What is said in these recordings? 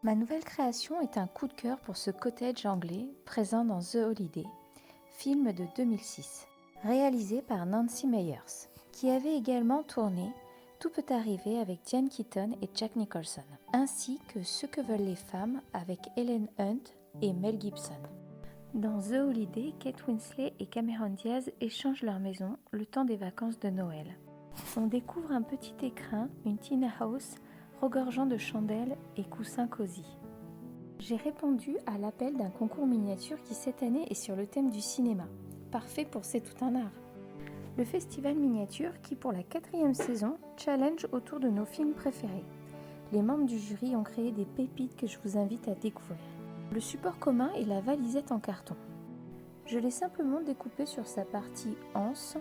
Ma nouvelle création est un coup de cœur pour ce cottage anglais présent dans The Holiday, film de 2006, réalisé par Nancy Meyers, qui avait également tourné Tout peut arriver avec Diane Keaton et Jack Nicholson, ainsi que Ce que veulent les femmes avec Helen Hunt et Mel Gibson. Dans The Holiday, Kate Winslet et Cameron Diaz échangent leur maison le temps des vacances de Noël. On découvre un petit écrin, une tina house, regorgeant de chandelles et coussins cosy. J'ai répondu à l'appel d'un concours miniature qui cette année est sur le thème du cinéma. Parfait pour C'est tout un art. Le festival miniature qui pour la 4e saison challenge autour de nos films préférés. Les membres du jury ont créé des pépites que je vous invite à découvrir. Le support commun est la valisette en carton. Je l'ai simplement découpée sur sa partie anse,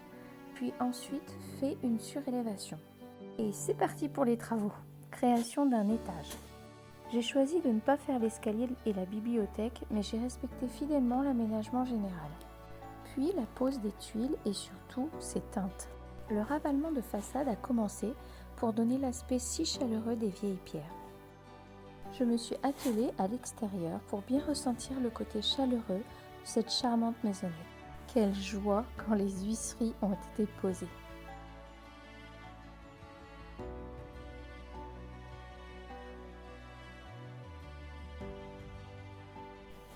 puis ensuite fait une surélévation. Et c'est parti pour les travaux. Création d'un étage. J'ai choisi de ne pas faire l'escalier et la bibliothèque, mais j'ai respecté fidèlement l'aménagement général. Puis la pose des tuiles et surtout ses teintes. Le ravalement de façade a commencé pour donner l'aspect si chaleureux des vieilles pierres. Je me suis attelée à l'extérieur pour bien ressentir le côté chaleureux de cette charmante maisonnette. Quelle joie quand les huisseries ont été posées.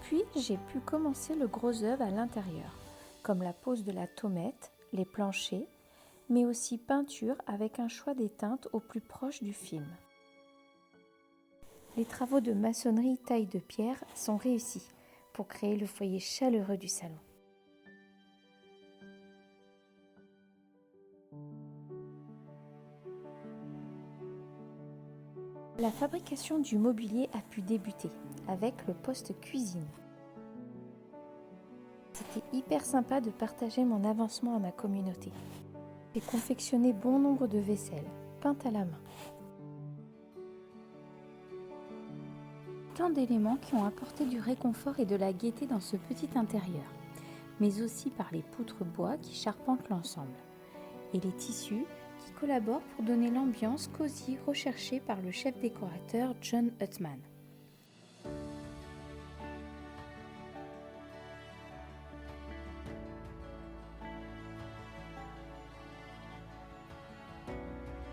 Puis j'ai pu commencer le gros œuvre à l'intérieur, comme la pose de la tomette, les planchers, mais aussi peinture avec un choix des teintes au plus proche du film. Les travaux de maçonnerie taille de pierre sont réussis pour créer le foyer chaleureux du salon. La fabrication du mobilier a pu débuter avec le poste cuisine. C'était hyper sympa de partager mon avancement à ma communauté. J'ai confectionné bon nombre de vaisselles, peintes à la main. Tant d'éléments qui ont apporté du réconfort et de la gaieté dans ce petit intérieur, mais aussi par les poutres bois qui charpentent l'ensemble, et les tissus qui collaborent pour donner l'ambiance cosy recherchée par le chef décorateur John Huttman.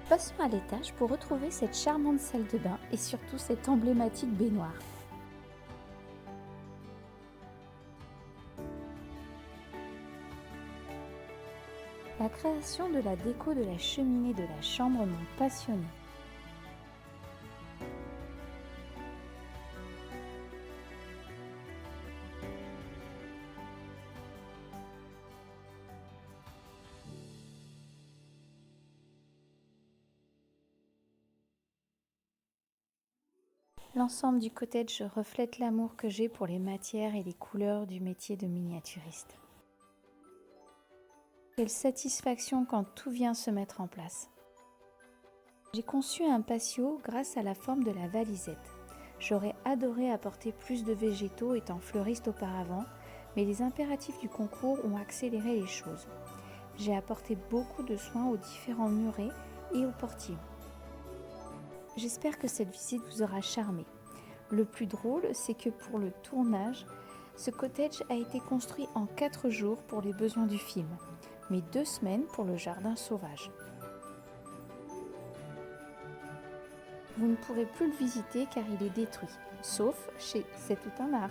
Passons à l'étage pour retrouver cette charmante salle de bain et surtout cette emblématique baignoire. La création de la déco de la cheminée de la chambre m'ont passionnée. L'ensemble du cottage reflète l'amour que j'ai pour les matières et les couleurs du métier de miniaturiste. Quelle satisfaction quand tout vient se mettre en place. J'ai conçu un patio grâce à la forme de la valisette. J'aurais adoré apporter plus de végétaux étant fleuriste auparavant, mais les impératifs du concours ont accéléré les choses. J'ai apporté beaucoup de soins aux différents murets et aux portillons. J'espère que cette visite vous aura charmé. Le plus drôle, c'est que pour le tournage, ce cottage a été construit en 4 jours pour les besoins du film, mais 2 semaines pour le jardin sauvage. Vous ne pourrez plus le visiter car il est détruit, sauf chez C'est tout un art.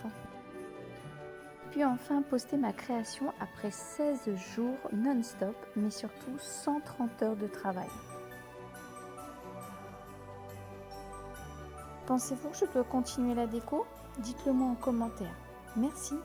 Puis enfin poster ma création après 16 jours non-stop, mais surtout 130 heures de travail. Pensez-vous que je dois continuer la déco? Dites-le moi en commentaire. Merci.